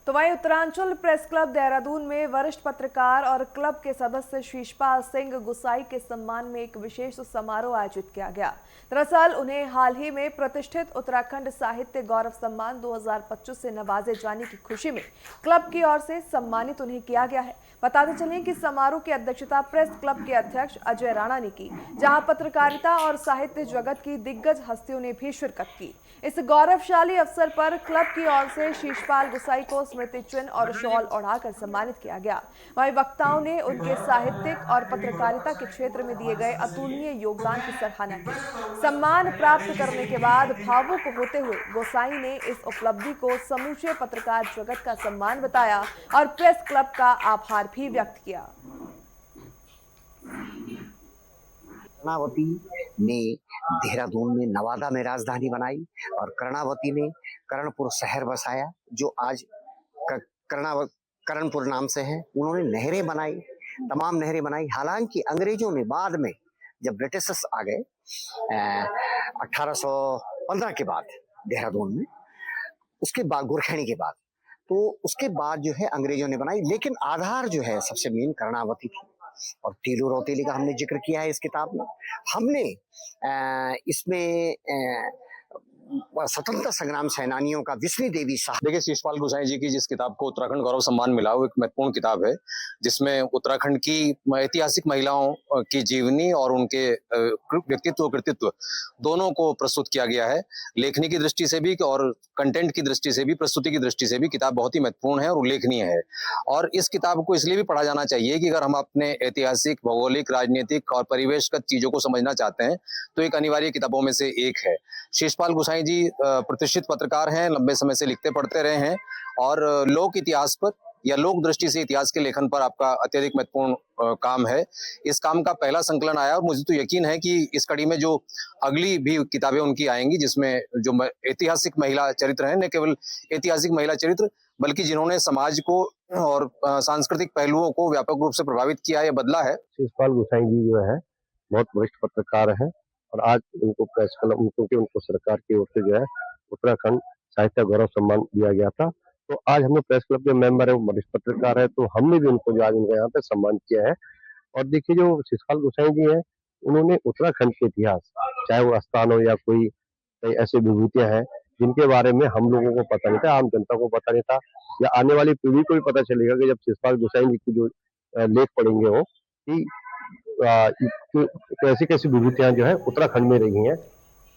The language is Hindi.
तो वहीं उत्तरांचल प्रेस क्लब देहरादून में वरिष्ठ पत्रकार और क्लब के सदस्य शीशपाल सिंह गुसाई के सम्मान में एक विशेष समारोह आयोजित किया गया। दरअसल उन्हें हाल ही में प्रतिष्ठित उत्तराखंड साहित्य गौरव सम्मान 2025 से नवाजे जाने की खुशी में क्लब की ओर से सम्मानित उन्हें किया गया है। बताते चलें कि समारोह की अध्यक्षता प्रेस क्लब के अध्यक्ष अजय राणा ने की, जहां पत्रकारिता और साहित्य जगत की दिग्गज हस्तियों ने भी शिरकत की। इस गौरवशाली अवसर पर क्लब की ओर से शीशपाल गुसाई को स्मृति चिन्ह और शॉल ओढ़ाकर सम्मानित किया गया। वहीं वक्ताओं ने उनके साहित्यिक और पत्रकारिता के क्षेत्र में दिए गए अतुलनीय योगदान की सराहना की। सम्मान प्राप्त करने के बाद भावुक होते हुए गोसाई ने इस उपलब्धि को समूचे पत्रकार जगत का सम्मान बताया और प्रेस क्लब का आभार भी व्यक्त किया। कर्णावती ने देहरादून में नवादा में राजधानी बनाई और कर्णावती ने कर्णपुर शहर बसाया, जो आज कर्णपुर नाम से है। उन्होंने नहरें बनाई, तमाम नहरें बनाई। हालांकि अंग्रेजों ने बाद में, जब ब्रिटिशर्स आ गए 1815 के बाद देहरादून में, उसके बाद गोरखैनी के बाद, तो उसके बाद जो है अंग्रेजों ने बनाई, लेकिन आधार जो है सबसे मेन कर्णावती थी। और तीलू रौतेली का हमने जिक्र किया है इस किताब में। हमने इसमें स्वतंत्रता संग्राम सेनानियों का विष्णु देवी साहब। देखिए, शीशपाल गुसाई जी की जिस किताब को उत्तराखंड गौरव सम्मान मिला, वो एक महत्वपूर्ण किताब है, जिसमें उत्तराखंड की ऐतिहासिक महिलाओं की जीवनी और उनके व्यक्तित्व कृतित्व दोनों को प्रस्तुत किया गया है। लेखनी की दृष्टि से भी और कंटेंट की दृष्टि से भी, प्रस्तुति की दृष्टि से भी किताब बहुत ही महत्वपूर्ण है और उल्लेखनीय है। और इस किताब को इसलिए भी पढ़ा जाना चाहिए कि अगर हम अपने ऐतिहासिक, भौगोलिक, राजनीतिक और परिवेशगत चीजों को समझना चाहते हैं तो एक अनिवार्य किताबों में से एक है। शीशपाल गुसाई जी प्रतिष्ठित पत्रकार हैं, लंबे समय से लिखते पढ़ते रहे हैं और लोक इतिहास पर या लोक दृष्टि से इतिहास के लेखन पर आपका अत्यधिक महत्वपूर्ण काम है। इस काम का पहला संकलन आया और मुझे तो यकीन है कि इस कड़ी में जो अगली भी किताबें उनकी आएंगी, जिसमें जो ऐतिहासिक महिला चरित्र हैं, न केवल ऐतिहासिक महिला चरित्र बल्कि जिन्होंने समाज को और सांस्कृतिक पहलुओं को व्यापक रूप से प्रभावित किया या बदला है। शीशपाल गुसाई जी जो है बहुत वरिष्ठ पत्रकार है और आज उनको प्रेस क्लब उनको सरकार की ओर से जो है उत्तराखंड साहित्य गौरव सम्मान दिया गया था। तो आज हमने प्रेस क्लब के मेंबर है, वो वरिष्ठ पत्रकार है, तो हमने भी उनको जो आज उनका यहाँ पे सम्मान किया है। और देखिए, जो शीशपाल गुसाई जी है, उन्होंने उत्तराखंड के इतिहास, चाहे वो स्थान हो या कोई ऐसी विभूतियां हैं जिनके बारे में हम लोगों को पता नहीं था, आम जनता को पता नहीं था, या आने वाली पीढ़ी को भी पता चलेगा कि जब शीशपाल गुसाई जी की जो लेख पढ़ेंगे वो कि कैसी कैसी विभूतियां जो है उत्तराखंड में रही हैं।